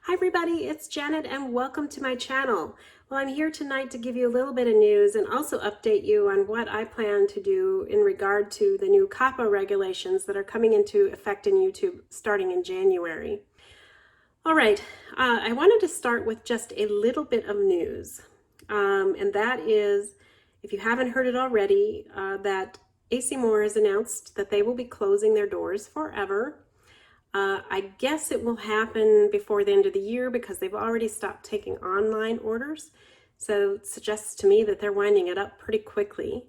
Hi everybody, it's Janet and welcome to my channel. Well, I'm here tonight to give you a little bit of news and also update you on what I plan to do in regard to the new COPPA regulations that are coming into effect in YouTube starting in January. All right, I wanted to start with just a little bit of news, and that is, if you haven't heard it already, that AC Moore has announced that they will be closing their doors forever. I guess it will happen before the end of the year because they've already stopped taking online orders. So it suggests to me that they're winding it up pretty quickly.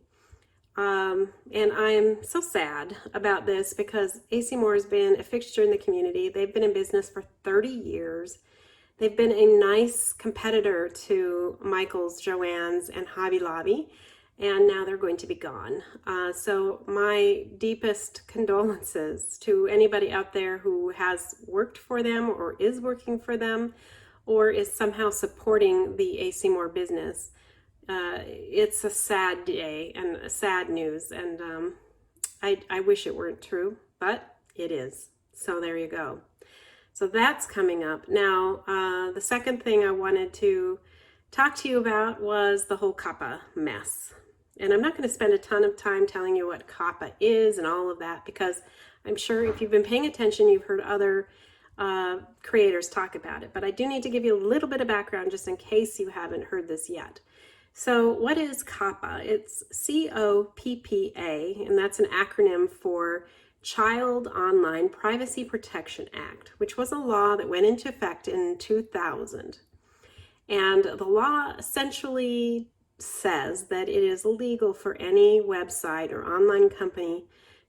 And I'm so sad about this because AC Moore has been a fixture in the community. They've been in business for 30 years. They've been a nice competitor to Michael's, Joann's, and Hobby Lobby, and now they're going to be gone. So my deepest condolences to anybody out there who has worked for them or is working for them or is somehow supporting the AC Moore business. It's a sad day and a sad news, and I wish it weren't true, but it is. So there you go. So that's coming up. Now, the second thing I wanted to talk to you about was the whole COPPA mess. And I'm not going to spend a ton of time telling you what COPPA is and all of that, because I'm sure if you've been paying attention, you've heard other creators talk about it. But I do need to give you a little bit of background just in case you haven't heard this yet. So what is COPPA? It's COPPA, and that's an acronym for Child Online Privacy Protection Act, which was a law that went into effect in 2000. And the law essentially says that it is illegal for any website or online company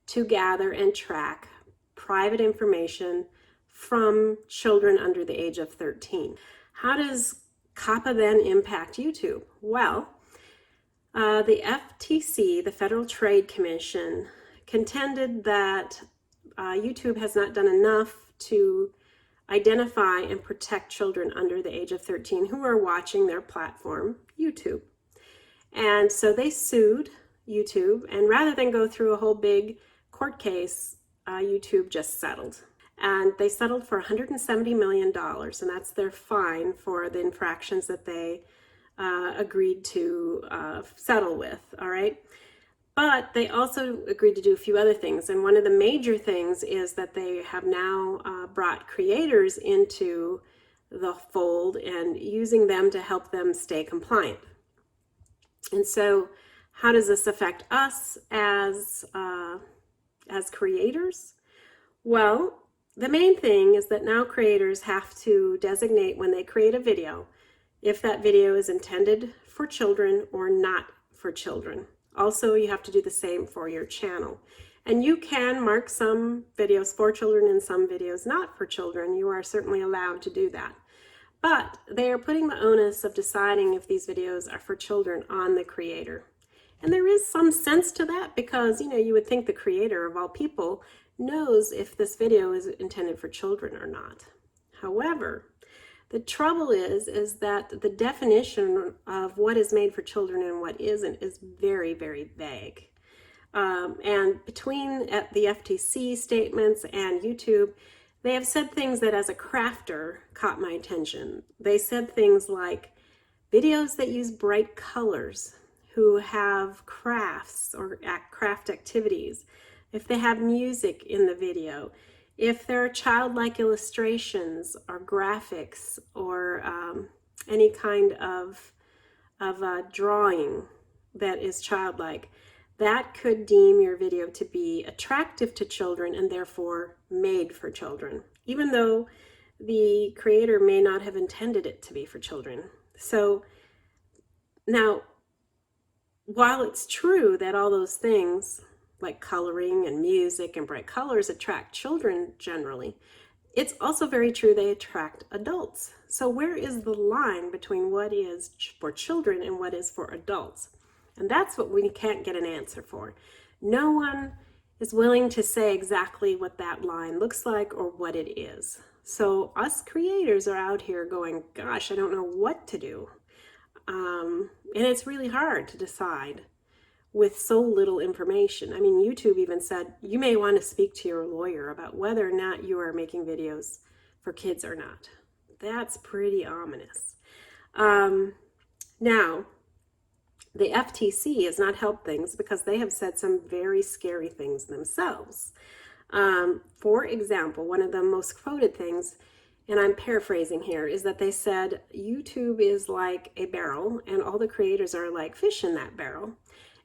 to gather and track private information from children under the age of 13. How does COPPA then impact YouTube? Well, the FTC, the Federal Trade Commission, contended that YouTube has not done enough to identify and protect children under the age of 13 who are watching their platform, YouTube. And so they sued YouTube, and rather than go through a whole big court case, YouTube just settled. And they settled for $170 million, and that's their fine for the infractions that they agreed to settle with, all right? But they also agreed to do a few other things, and one of the major things is that they have now brought creators into the fold and using them to help them stay compliant. And so how does this affect us as creators? Well, the main thing is that now creators have to designate when they create a video if that video is intended for children or not for children. Also, you have to do the same for your channel. And you can mark some videos for children and some videos not for children. You are certainly allowed to do that. But they are putting the onus of deciding if these videos are for children on the creator. And there is some sense to that because, you would think the creator of all people knows if this video is intended for children or not. However, the trouble is that the definition of what is made for children and what isn't is very, very vague. And between the FTC statements and YouTube, they have said things that as a crafter caught my attention. They said things like videos that use bright colors, who have crafts or craft activities, if they have music in the video, if there are childlike illustrations or graphics or any kind of drawing that is childlike, that could deem your video to be attractive to children and therefore made for children, even though the creator may not have intended it to be for children. So now, while it's true that all those things like coloring and music and bright colors attract children generally, it's also very true they attract adults. So where is the line between what is for children and what is for adults? And that's what we can't get an answer for. No one is willing to say exactly what that line looks like or what it is. So us creators are out here going, gosh, I don't know what to do. And it's really hard to decide with so little information. I mean, YouTube even said, you may want to speak to your lawyer about whether or not you are making videos for kids or not. That's pretty ominous. Now, the FTC has not helped things because they have said some very scary things themselves. For example, one of the most quoted things, and I'm paraphrasing here, is that they said YouTube is like a barrel and all the creators are like fish in that barrel.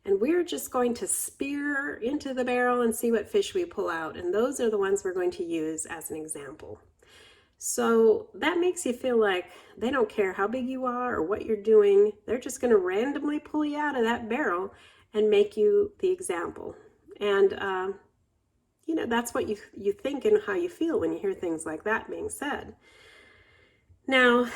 And we're just going to spear into the barrel and see what fish we pull out. And those are the ones we're going to use as an example. So that makes you feel like they don't care how big you are or what you're doing. They're just going to randomly pull you out of that barrel and make you the example. And, that's what you think and how you feel when you hear things like that being said. Now,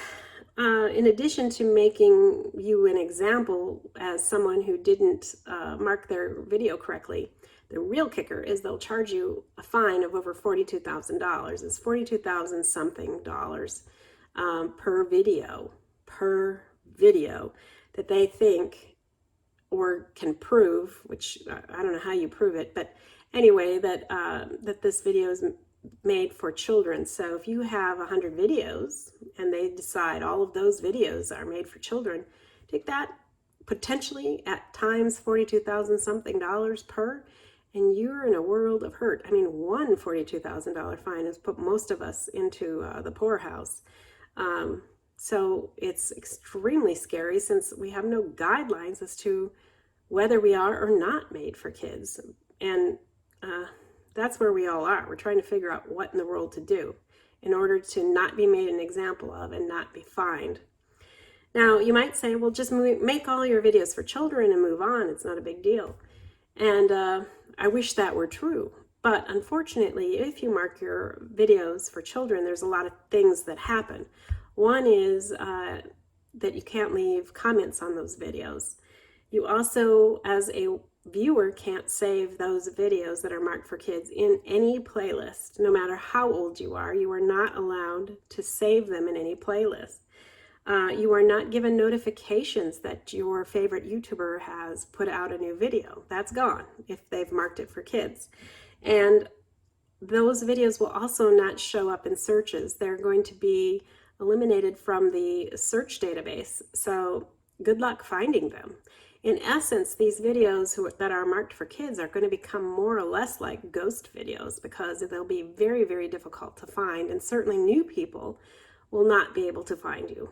in addition to making you an example as someone who didn't mark their video correctly, the real kicker is they'll charge you a fine of over $42,000. It's $42,000 something dollars per video that they think or can prove, which I don't know how you prove it, but anyway, that this video is made for children. So if you have 100 videos and they decide all of those videos are made for children, take that potentially at times $42,000 something dollars per, and you're in a world of hurt. I mean, one $42,000 fine has put most of us into the poorhouse. So it's extremely scary since we have no guidelines as to whether we are or not made for kids. And that's where we all are. We're trying to figure out what in the world to do in order to not be made an example of and not be fined. Now, you might say, well, just make all your videos for children and move on. It's not a big deal. And I wish that were true. But unfortunately, if you mark your videos for children, there's a lot of things that happen. One is that you can't leave comments on those videos. You also, as a viewer, can't save those videos that are marked for kids in any playlist. No matter how old you are not allowed to save them in any playlist. You are not given notifications that your favorite YouTuber has put out a new video. That's gone if they've marked it for kids. And those videos will also not show up in searches. They're going to be eliminated from the search database. So good luck finding them. In essence, these videos that are marked for kids are going to become more or less like ghost videos because they'll be very, very difficult to find, and certainly new people will not be able to find you.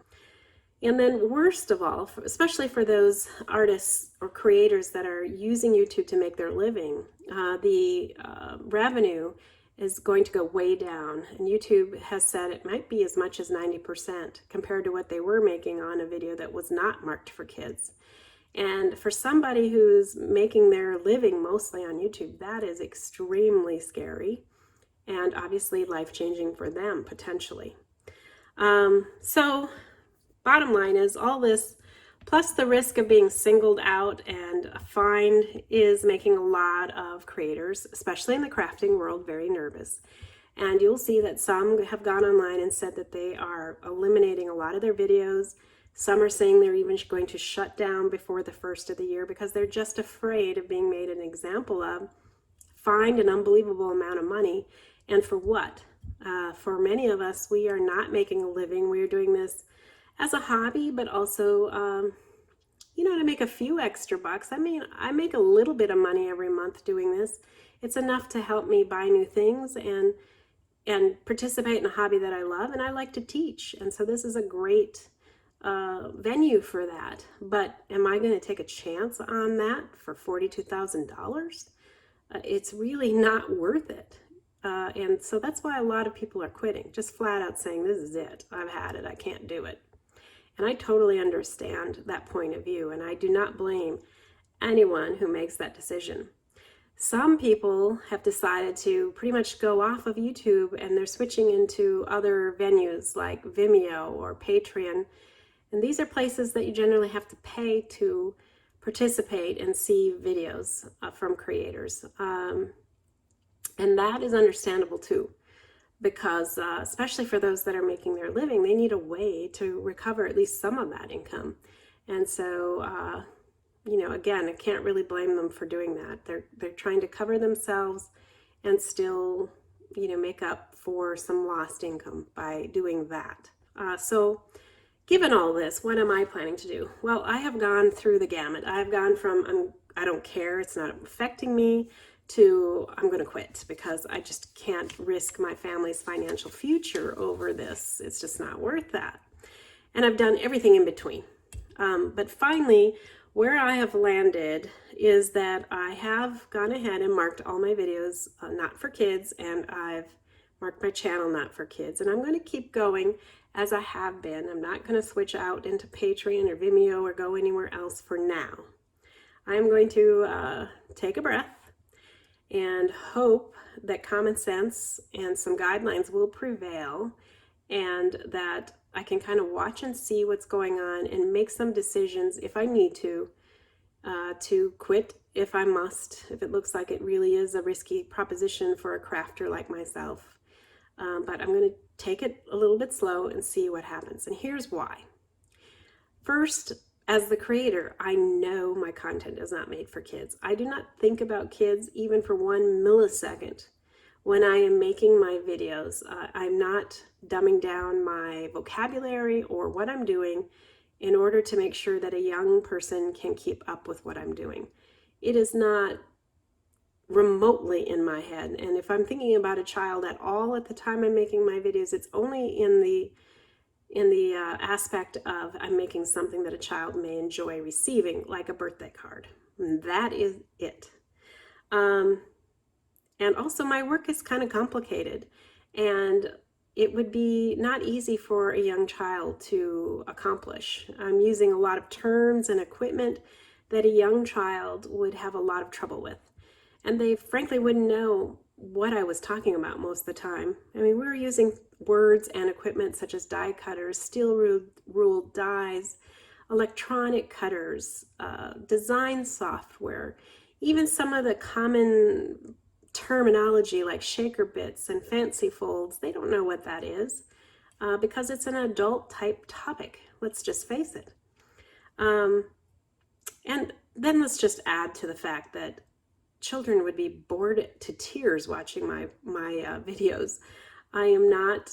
And then worst of all, especially for those artists or creators that are using YouTube to make their living, the revenue is going to go way down. And YouTube has said it might be as much as 90% compared to what they were making on a video that was not marked for kids. And for somebody who's making their living mostly on YouTube, that is extremely scary and obviously life-changing for them potentially. So bottom line is all this, plus the risk of being singled out and a fine, is making a lot of creators, especially in the crafting world, very nervous. And you'll see that some have gone online and said that they are eliminating a lot of their videos. Some are saying they're even going to shut down before the first of the year because they're just afraid of being made an example of, fined an unbelievable amount of money. And for what? For many of us, we are not making a living. We are doing this as a hobby, but also, to make a few extra bucks. I mean, I make a little bit of money every month doing this. It's enough to help me buy new things and participate in a hobby that I love, and I like to teach. And so this is a great venue for that. But am I going to take a chance on that for $42,000? It's really not worth it. And so that's why a lot of people are quitting, just flat out saying, this is it. I've had it. I can't do it. And I totally understand that point of view, and I do not blame anyone who makes that decision. Some people have decided to pretty much go off of YouTube, and they're switching into other venues like Vimeo or Patreon. And these are places that you generally have to pay to participate and see videos from creators. And that is understandable too, because especially for those that are making their living, they need a way to recover at least some of that income. And so, again, I can't really blame them for doing that. They're trying to cover themselves and still, make up for some lost income by doing that. So given all this, what am I planning to do? Well, I have gone through the gamut. I have gone from I don't care, it's not affecting me, to I'm going to quit because I just can't risk my family's financial future over this. It's just not worth that. And I've done everything in between. But finally, where I have landed is that I have gone ahead and marked all my videos not for kids, and I've marked my channel not for kids. And I'm going to keep going as I have been. I'm not going to switch out into Patreon or Vimeo or go anywhere else for now. I'm going to take a breath and hope that common sense and some guidelines will prevail, and that I can kind of watch and see what's going on and make some decisions if I need to quit if I must, if it looks like it really is a risky proposition for a crafter like myself. But I'm going to take it a little bit slow and see what happens. And here's why. First, as the creator, I know my content is not made for kids. I do not think about kids even for 1 millisecond when I am making my videos. I'm not dumbing down my vocabulary or what I'm doing in order to make sure that a young person can keep up with what I'm doing. It is not remotely in my head. And if I'm thinking about a child at all at the time I'm making my videos, it's only in the aspect of I'm making something that a child may enjoy receiving, like a birthday card. And that is it. And also my work is kind of complicated, and it would be not easy for a young child to accomplish. I'm using a lot of terms and equipment that a young child would have a lot of trouble with. And they frankly wouldn't know what I was talking about most of the time. I mean, we were using words and equipment such as die cutters, steel ruled dies, electronic cutters, design software, even some of the common terminology like shaker bits and fancy folds. They don't know what that is because it's an adult type topic. Let's just face it. And then let's just add to the fact that children would be bored to tears watching my videos. I'm not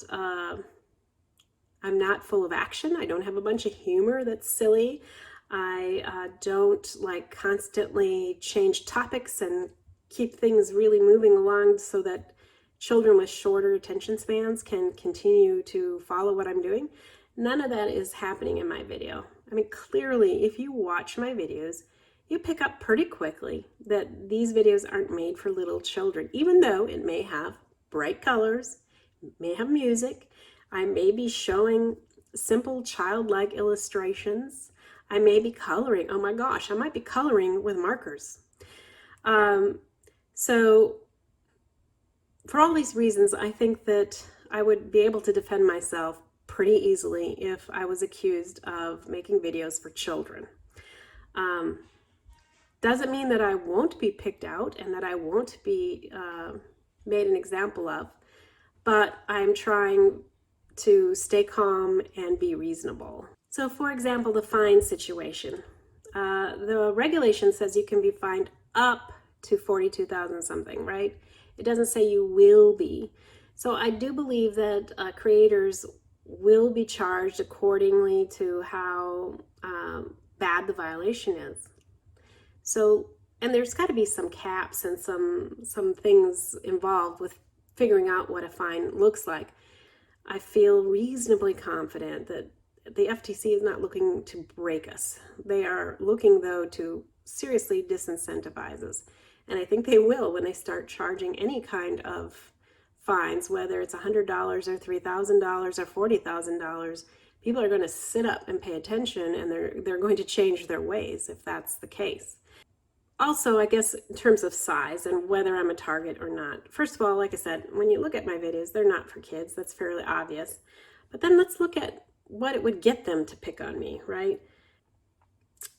full of action. I don't have a bunch of humor that's silly. I don't like constantly change topics and keep things really moving along so that children with shorter attention spans can continue to follow what I'm doing. None of that is happening in my video. I mean, clearly, if you watch my videos, you pick up pretty quickly that these videos aren't made for little children, even though it may have bright colors, may have music. I may be showing simple childlike illustrations. I may be coloring. Oh my gosh, I might be coloring with markers. So for all these reasons, I think that I would be able to defend myself pretty easily if I was accused of making videos for children. Doesn't mean that I won't be picked out and that I won't be made an example of, but I'm trying to stay calm and be reasonable. So for example, the fine situation. The regulation says you can be fined up to 42,000 something, right? It doesn't say you will be. So I do believe that creators will be charged accordingly to how bad the violation is. So, and there's got to be some caps and some things involved with figuring out what a fine looks like. I feel reasonably confident that the FTC is not looking to break us. They are looking, though, to seriously disincentivize us. And I think they will when they start charging any kind of fines, whether it's $100 or $3,000 or $40,000. People are going to sit up and pay attention, and they're going to change their ways if that's the case. Also, I guess in terms of size and whether I'm a target or not. First of all, like I said, when you look at my videos, they're not for kids. That's fairly obvious. But then let's look at what it would get them to pick on me, right?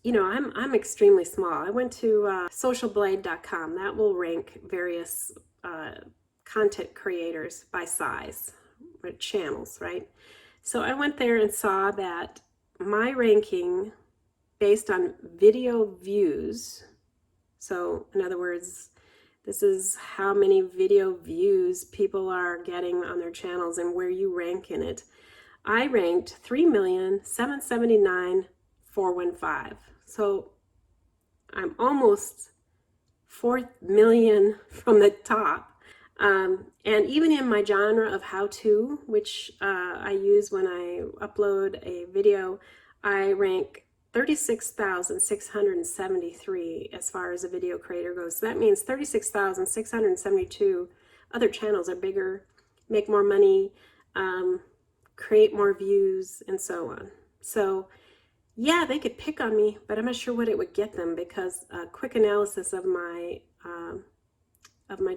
You know, I'm extremely small. I went to socialblade.com. That will rank various content creators by size, or channels, right? So I went there and saw that my ranking based on video views, so in other words, this is how many video views people are getting on their channels and where you rank in it. I ranked 3,779,415. So I'm almost 4 million from the top. And even in my genre of how-to, which I use when I upload a video, I rank 36,673 as far as a video creator goes. So that means 36,672 other channels are bigger, make more money, create more views, and so on. So yeah, they could pick on me, but I'm not sure what it would get them, because a quick analysis of my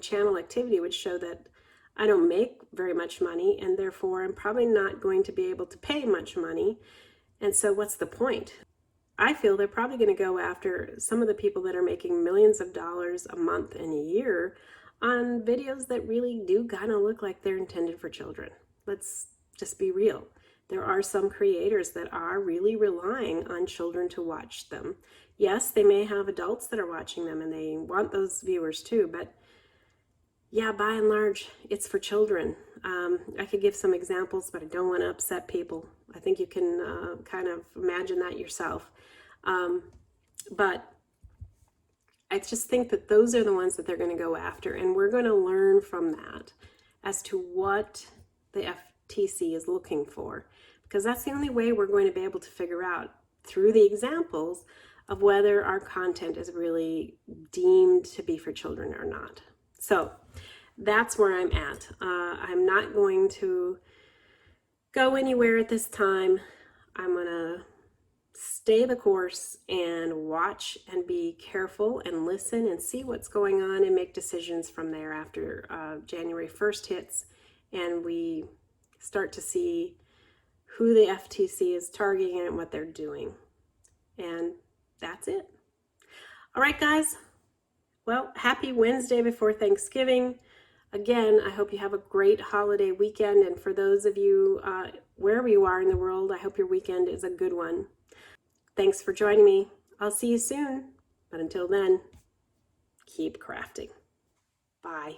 channel activity would show that I don't make very much money, and therefore I'm probably not going to be able to pay much money. And so what's the point? I feel they're probably going to go after some of the people that are making millions of dollars a month and a year on videos that really do kind of look like they're intended for children. Let's just be real. There are some creators that are really relying on children to watch them. Yes, they may have adults that are watching them and they want those viewers too, but yeah, by and large, it's for children. I could give some examples, but I don't want to upset people. I think you can kind of imagine that yourself. But I just think that those are the ones that they're going to go after, and we're going to learn from that as to what the FTC is looking for, because that's the only way we're going to be able to figure out through the examples of whether our content is really deemed to be for children or not. So that's where I'm at. I'm not going to go anywhere at this time. I'm going to stay the course and watch and be careful and listen and see what's going on and make decisions from there after January 1st hits and we start to see who the FTC is targeting and what they're doing. And that's it. All right, guys. Well, happy Wednesday before Thanksgiving. Again, I hope you have a great holiday weekend. And for those of you, wherever you are in the world, I hope your weekend is a good one. Thanks for joining me. I'll see you soon. But until then, keep crafting. Bye.